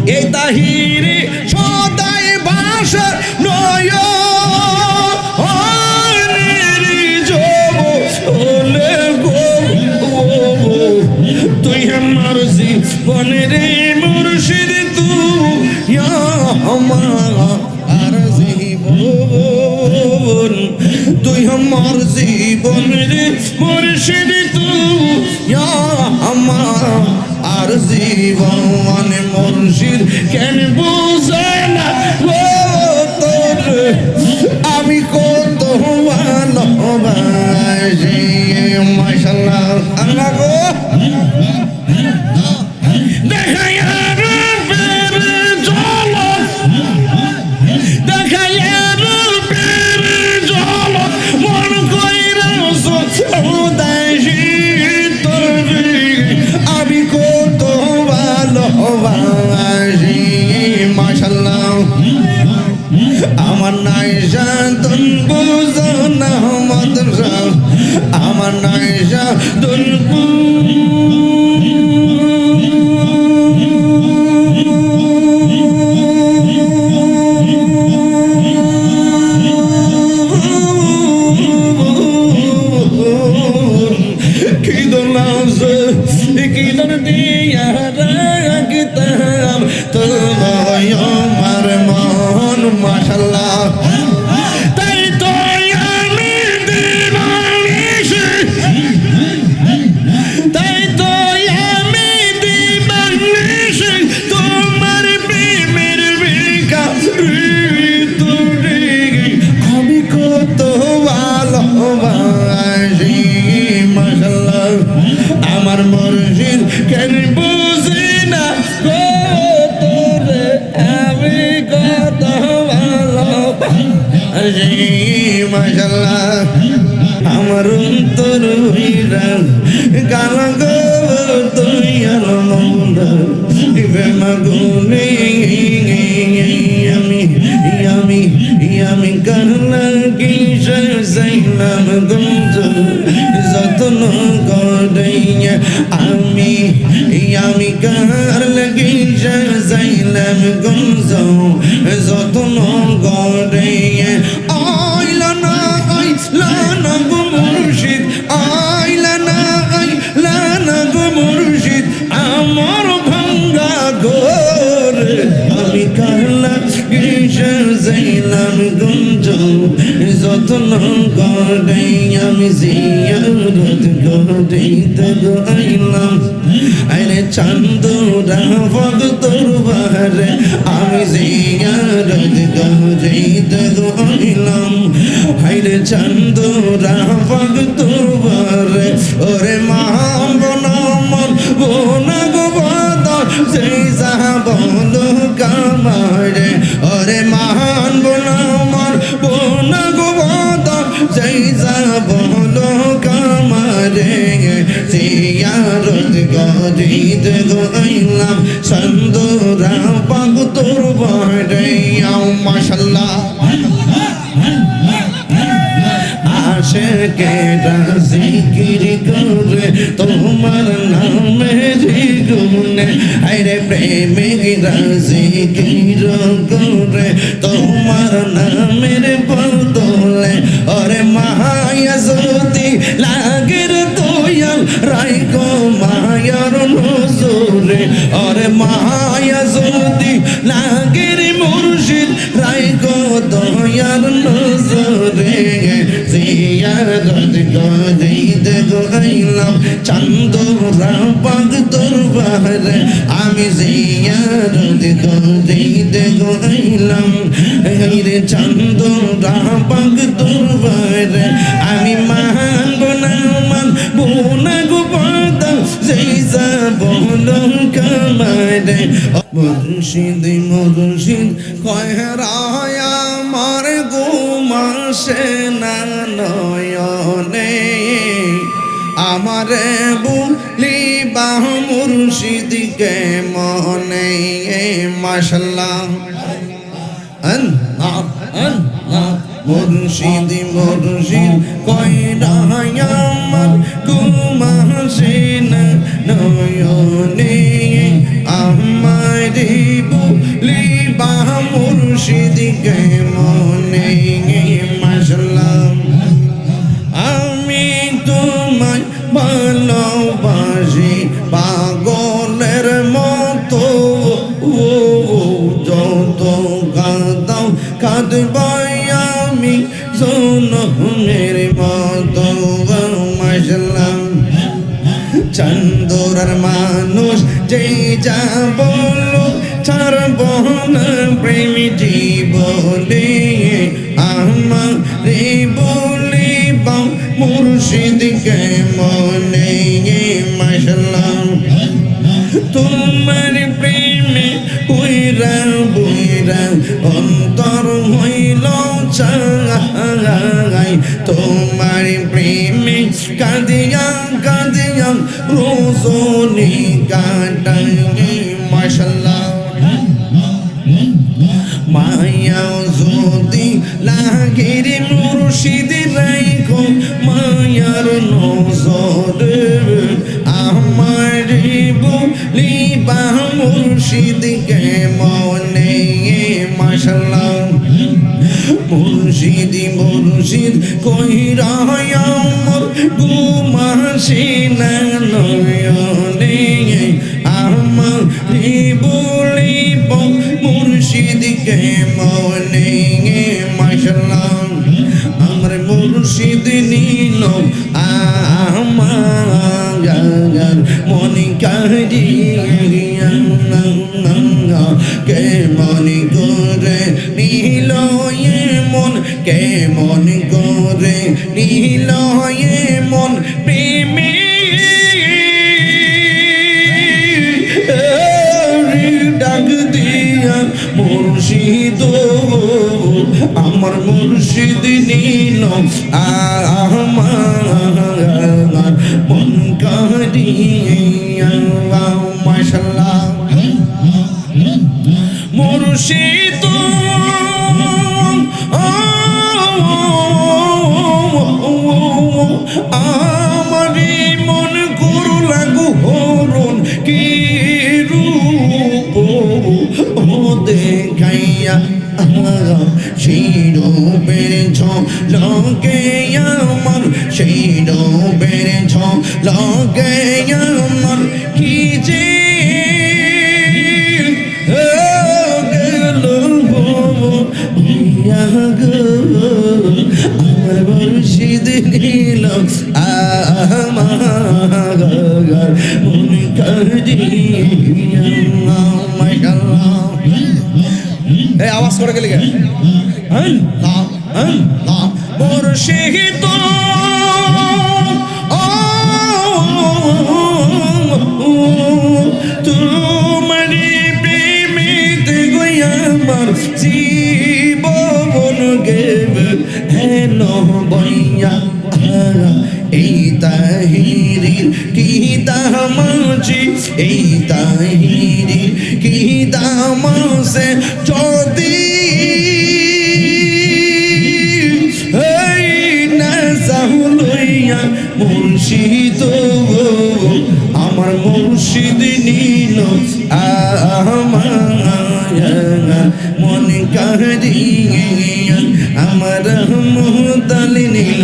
এই তাহিরি সদাই বাসা নয় তুই আমার জীবনের মুর্শিদ তুই আমার জীবন তুই আমার জীবনের মুর্শিদ তুই আমার জীবন মুর্শিদ কেন বুঝে না তোর আমি কত ভালোবাসি মাশাআল্লাহ আল্লাহ গো আমি কত ভালোবাসি মাশাআল্লাহ আমার নাই শান্তন বুঝো না মাদ্রাসা আমার নাই শান্তন মাশাআল্লাহ তাই তো আমি দিবানিশি তাই তো আমি দিবানিশি তোমার প্রেমের বিকাশ তোরে আমি কত ভালোবাসি মাশাআল্লাহ আমার মুর্শিদ কেন বুঝি না গো তোরে আমি কত মাশাআল্লাহ আমার অন্তর হইরা গান গো তুই আলো মৌলা প্রেমাগুনে আমি কারলা কি সাইলাম গঞ্জ যতন করে আমি কারলা কি সাইলাম গঞ্জ যতন করে আইলা না গো মুর্শিদ আইলা না গো মুর্শিদ আমার ভাঙ্গা ঘর আমি কারলা যাইলাম গঞ্জ যতন করে আমি জিয়ারত করিতে আইলাম আরে চান্দুরা ভক্তর বাহারে আমি জিয়ারত করিতে আইলাম আরে চান্দুরা ভক্তর বাহারে ওরে মা বোনা মন বোনা গো বাদা সেই সাহাবলো কামারে ওরে মহান বোনা মন বোনা গো বাদা সেই সাহাবলো কামারে জিয়ারত করিতে আইলাম চান্দুরা ভক্তর বাহারে মাশাআল্লাহ আশিকেরা জিকির করে তোমার নামের গুণে আরে প্রেমিকরা জিকির করে তোমার নামের বদলে ওরে মায়া যদি লাগের দয়াল রাইগো মায়ার নজরে ওরে মায়া যদি লাগের মুর্শিদ রাইগো দয়ার নজরে জিয়ারত করিতে আইলাম চান্দুরা ভক্তর বাহারে আমি জিয়ারত করিতে আইলাম রে চান্দুরা ভক্তর বাহারে আমি মানব না মানবো না গো বাদা যেইসা বলো কামারে মুর্শিদ কয় রায় আমার ঘুমাসে না নয়নে আমারে বলিবা মুর্শিদকে মনে মাশাআল্লাহ মুর্শিদ কয় রায় আমার ঘুমাসে না নয়নে আমারে কেমনে মাশাআল্লাহ আমি তোমায় ভালোবাসি পাগলের মতো যত কাঁদাও কাঁদবাই আমি জনমের মতো মাশাআল্লাহ চন্দুরার মানুষ যেই যা বলো ছাড়ব না প্রেম জীবনে আমারে বলিব মুর্শিদ কেমনে মাশাআল্লাহ তোমার প্রেমে উইরা বুইরা অন্তর হইল চাই তোমার প্রেমে কাঁদিয়া কাঁদিয়া রোজনি কাটাই মাশাআল্লাহ মায়া যদি লাগে রে মুর্শিদ রাইখো মায়ার নজরে আমার বলিবা মুর্শিদ কেমনে মাশাআল্লাহ মুর্শিদ মুর্শিদ কইরা আমার ঘুমাসি না নয়নে আমার বলিব মুর্শিদ কেমনে মাশাআল্লাহ আমার মুর্শিদ নীল আমার মন কাহিয়া কেমন করে নীল মন কেমন করে নীল মন প্রেমে ডাক দিয়া মুর্শিদ আমার মুর্শিদ নীল আমার মন কাহিয়া মাশাআল্লাহ মুর্শিদ আমারি মন গুরু লাগু হরণ কি রূপ ও দেখাইয়া সেই রূপের ঝলকে আমার সেই রূপের ঝলকে আমার কি যে আমার মুর্শিদ নীল আমার মন কাহিয়া মাশাআল্লাহ এই আওয়াজ করে গেলে মুর্শিদ তোমারি প্রেমেতে গইয়া আমার জীবন গেবে হেন বইয়া এই তাহিরির কি দামাজি এই তাহিরির কি দামাসে যদি এই না যাহুলইয়া মুর্শিদ আমার মুর্শিদ নীল আমার মন কাহিয়া আমার মুহতালি নীল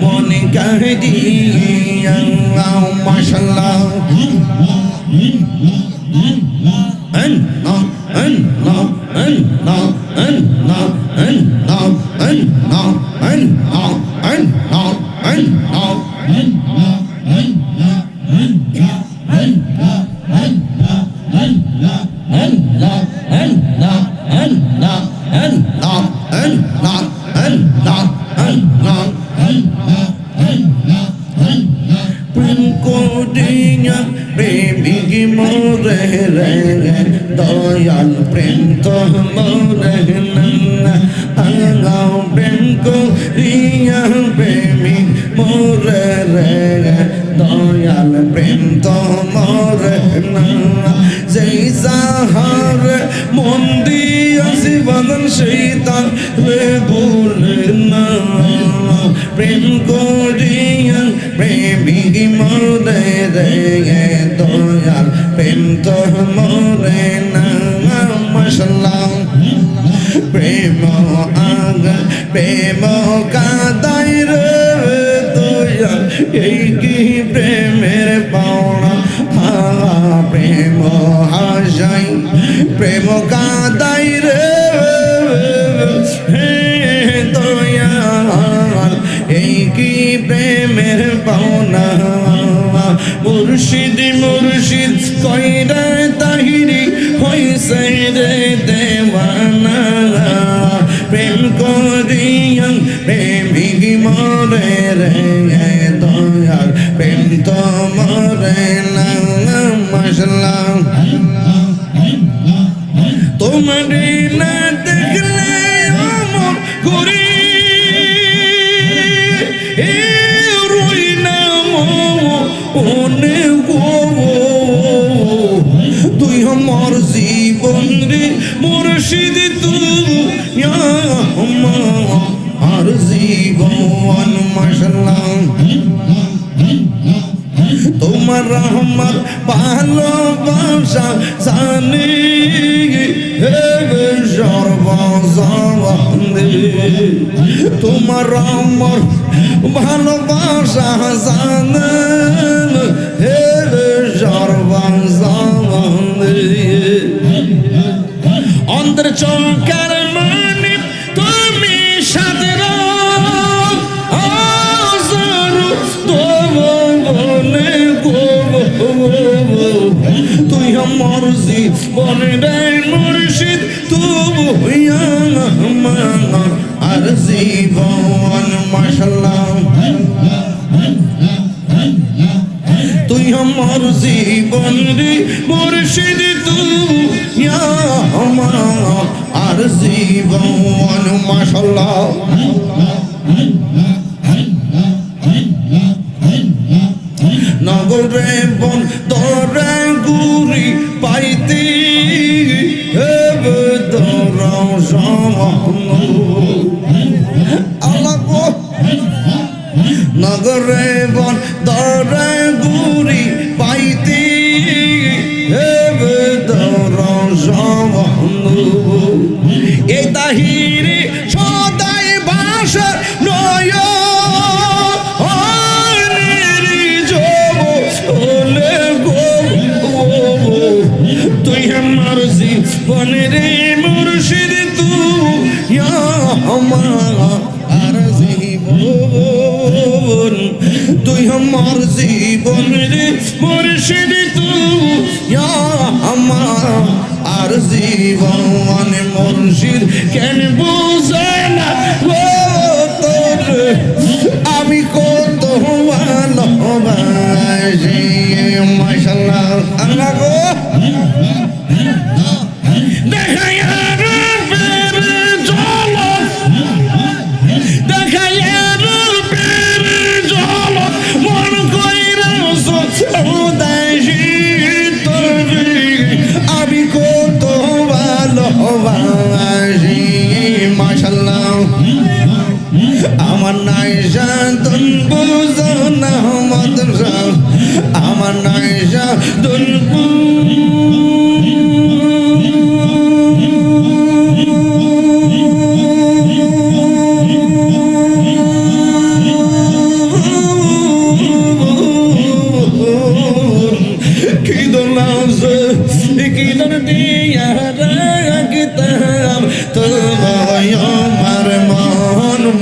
মন কাহিয়া মাশাআল্লাহ প্রেমিক মোরে রে দয়াল প্রেম তো মোরে আগাও প্রেম করিয়া প্রেমিক মোরে রে দয়াল প্রেম তো মোরে যেই সাহার মন দিয়াছি বাদন সেই তার রে ভুলে না প্রেম করিয়া প্রেমিক মোরে রে দয়াল প্রেম তো মোরে না প্রেম কাদাই রে দয়াল এই কি প্রেমের পাওনা প্রেম হাসাই প্রেম কাদাই রে দয়াল এই কি প্রেমের পাওনা মুর্শিদ মুর্শিদ কইরা তাহিরি হইছে রে দেওয়ানা প্রেম করিয়া প্রেমিক মরে রে দয়াল প্রেম তো মরে না মাশাআল্লাহ তোমার না দেখলে আমার ঘুরি রই না মনে গো তুই আমার জীবন রে মুর্শিদ তুই আমার জীবন মাশাআল্লাহ তোমার আমার ভালোবাসা জানি সর্বজবানে তোমার আমার ভালোবাসা জানে হে সর্বজবানে অন্তর চৌকার মানে তুমি সাদের তুই আমার জীবন রে মুর্শিদ তুই আমার আর জীবন মাশাআল্লাহ তুই আমার জীবন রে মুর্শিদ তুই আমার আর জীবন মাশাআল্লাহ নগরে বন তোরা গুরি পাইতে নগরে বন তোরা গুরি পাইতে এই তাহিরি সদাই ভাষা নয় তুই আমার জীবন রে মুর্শিদ তুই আমার আর জীবন তুই আমার জীবন রে মুর্শিদ তুই আমার আর জীবন মুর্শিদ কেন বুঝে না তোর আমি কত ভালোবাসি মাশাআল্লাহ আল্লাহ গো আমি কত ভালোবাসি মাশাআল্লাহ আমার নাই শান্তন বুঝো না মাদ্রাসা আমার নাই শান্তন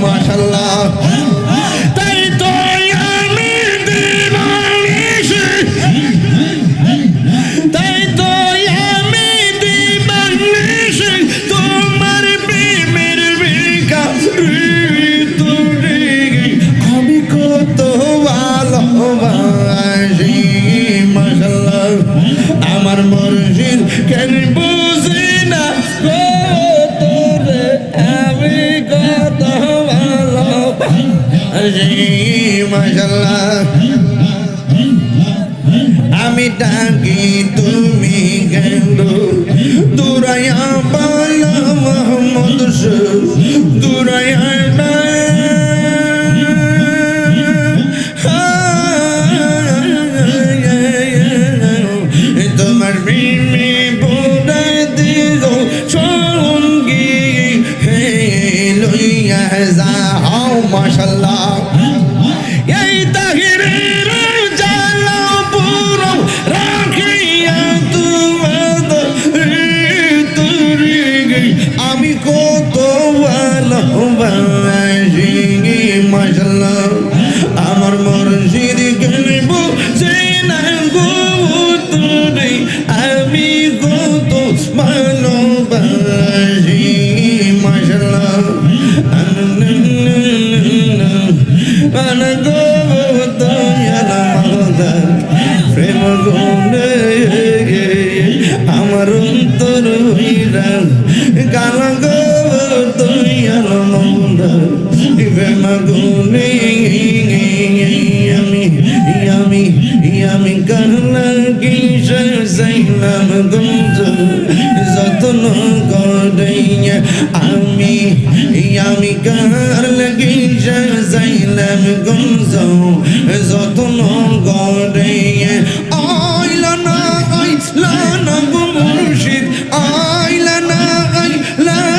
মাশাআল্লাহ তাই তো আমি দিবানিশি তাই তো আমি দিবানিশি তোমার প্রেমের বিকাশ ঋতুরে আমি কত ভালোবাসি মাশাআল্লাহ আমার মুর্শিদ কেন বুঝি না মাশাআল্লাহ আমি ডাকি তুমি গেল দুরায়া বালা মোহাম্মদ দুরায়া তোমার প্রেমে বোড়াই দিল সঙ্গী হে লইয়া মাশাআল্লাহ এই তাহিরের জালা পুরো রাখিয়া তোমাদের তোরে আমি কত ভালোবাসি মাশাআল্লাহ আমার মুর্শিদ গলব সেনা গো তোরে আমি কত ভালোবাসি মাশাআল্লাহ আনা গো দয়ালা মাওলা প্রেম গুণে আমার অন্তর হইরা গান গো দয়ালা মাওলা প্রেম গুণে আমি কারলা কি সাইলাম গুঞ্জ যতন করে আমি কারলা কি সাইলাম গুঞ্জ যতন করে আইলা না গো মুর্শিদ আইলা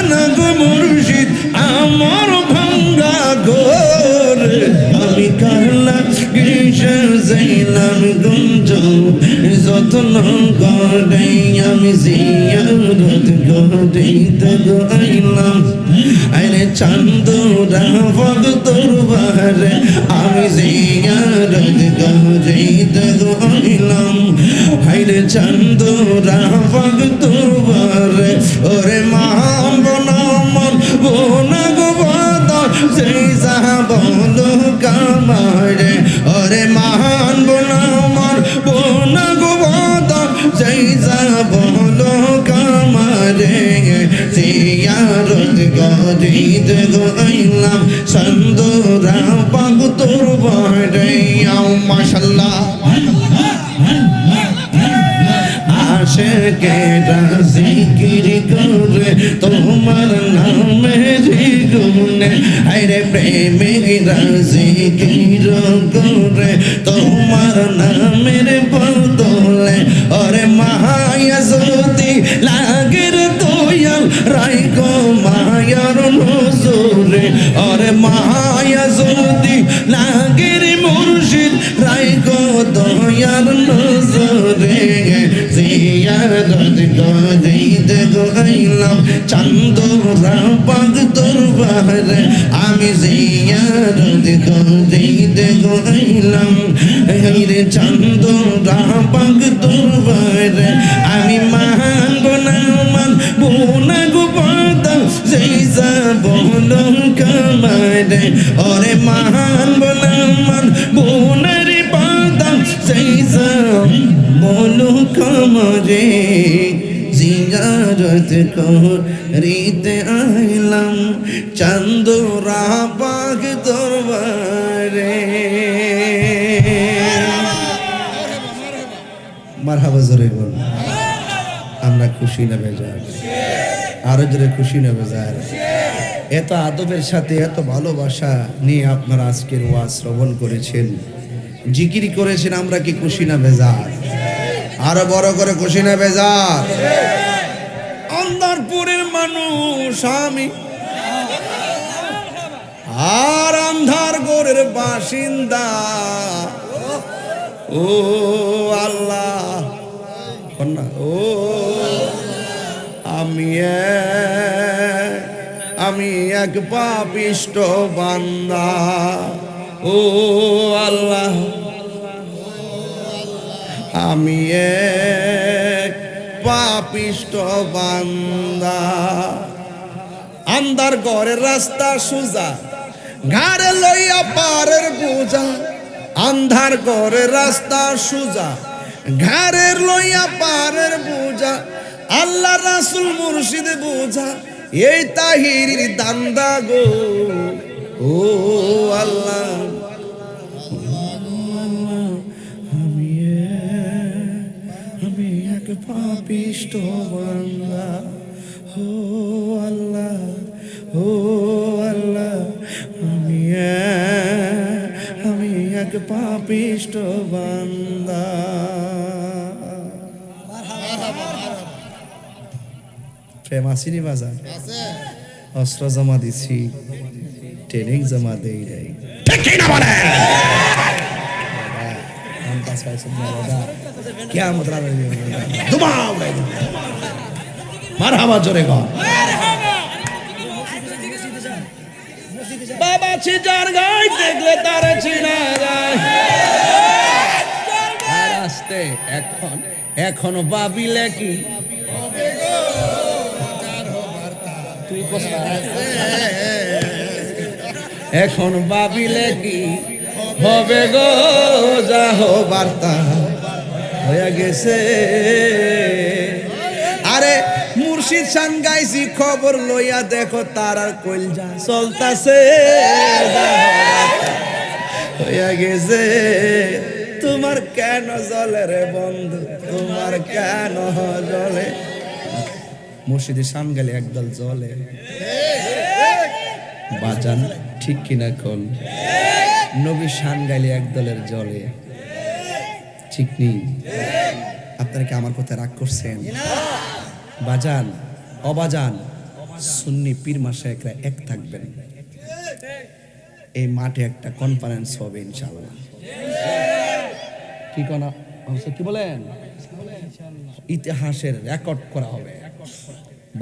না গো মুর্শিদ আমার ভাঙ্গা ঘর আমি কারলা কি সাইলাম গুঞ্জ যতন করে আমি জিয়ারত করিতে আইলাম আরে চান্দুরা ভক্তর বাহারে আমি জিয়ারত করিতে আইলাম আরে চান্দুরা ভক্তর বাহারে ওরে মন বোনা গো বাদা সেই সাহাবলো কামারে ওরে মহান বোনা গো বাদা সেই সাহাবলো কামারে জিয়ারত করিতে আইলাম চান্দুরা ভক্তর বাহারে মাশাআল্লাহ আশিকেরা জিকির করে তোমার নামের গুণে আরে প্রেমিকরা জিকির করে তোমার নামের বদলে ওরে মায়া যদি লাগের দয়াল রাইকো মায়ার নজরে ওরে মায়া যদি লাগের মুর্শিদ রাইকো দয়ার নজরে জিয়ারত করিতে আইলাম চান্দুরা ভক্তর বাহারে আমি জিয়ারত করিতে আইলাম রে চান্দুরা ভক্তর বাহারে আমি মানব না গো বাদা সেই বলো কামারে ওরে মানব না রে বাদা সেই বলো কামারে জিয়ারত করিতে আইলাম চান্দুরা ভক্তর বাহারে মারহাবা জোরে বল আমরা খুশি না বেজার আরো জোরে খুশি না বেজার এত আদবের সাথে এত ভালোবাসা নিয়ে আপনারা আজকের ওয়াজ শ্রবণ করেছেন জিকির করেছেন আমরা কি খুশি না বেজার আরো বড় করে খুশি না বেজার অন্তরপুরের মানুষ আমি আর অন্ধরপুরের বাসিন্দা ও আল্লাহ ও আমি এক পাপিষ্ট বান্দা ও আল্লাহ আমি এক পাপিষ্ট বান্দা আন্ধার ঘরের রাস্তা সোজা ঘাড়ে লইয়া পারের বোঝা আন্ধার ঘরের রাস্তা সোজা ঘাড়ের লইয়া পারের বোঝা আল্লাহ রাসূল মুর্শিদ বোঝা এই তাহিরির দান্দা গো ও আল্লাহ আমি এক পাপিষ্ট বান্দা ও আল্লাহ আমি এক পাপিষ্ট বান্দা প্রেম আসিনি বাজার অস্ত্র জমা দিছি ট্রেনিং জমা দেই নাই, ঠিক কি না বলে? কিয়ামত রাতে দুমা উড়াই দেব। মারহাবা জোরে গো। বাবা চিটার গাই দেখলে তার চিনা যায়। আর আসতে এখনো ভাবিলে কি তুই এখন ভাবিলে কি হবে গো, যাহ বার্তা হয়ে গেছে। আরে মুর্শিদ শান গাইছি খবর লইয়া দেখো তার আর কইলজা চলতাছে হয়ে গেছে। তোমার কেন জ্বলে রে বন্ধু, তোমার কেন জ্বলে? মুর্শিদে শান গাইলে একদল জ্বলে বাজান, ঠিক কিনা কোন? নবী শান গাইলে একদলের জ্বলে, ঠিক নেই? আপনারা কি আমার কথা রাগ করছেন? বাজান অবাজান সুন্নি পীর মাশায়েখরা এক থাকবেন। এই মাঠে একটা কনফারেন্স হবে ইনশাআল্লাহ। কি কোনা কি বলেন? ইতিহাসের রেকর্ড করা হবে।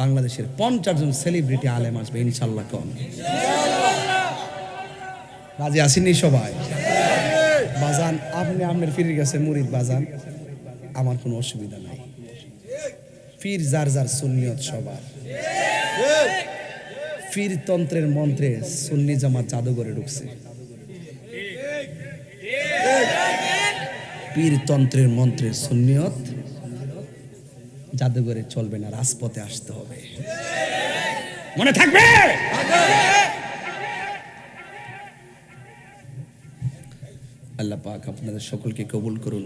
বাংলাদেশের 50 জন সেলিব্রিটি আলেম আসবে ইনশাআল্লাহ। কোন রাজি আসেননি সবাই? বাজান আপনি আপনার পীরের কাছে মুরিদ বাজান, আমার কোনো অসুবিধা নাই। পীর যার যার সুন্নিয়ত সবার। পীর তন্ত্রের মন্ত্রে সুন্নি জামাত জাদুঘরে ঢুকছে। পীর তন্ত্রের মন্ত্রে সুন্নিয়ত জাদুঘরে চলবে না, রাজপথে আসতে হবে। মনে থাকবে? আল্লাহ পাক আপনাদের সকলকে কবুল করুন।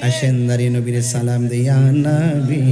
আসেন নারী নবীর সালাম দিয়া নবী।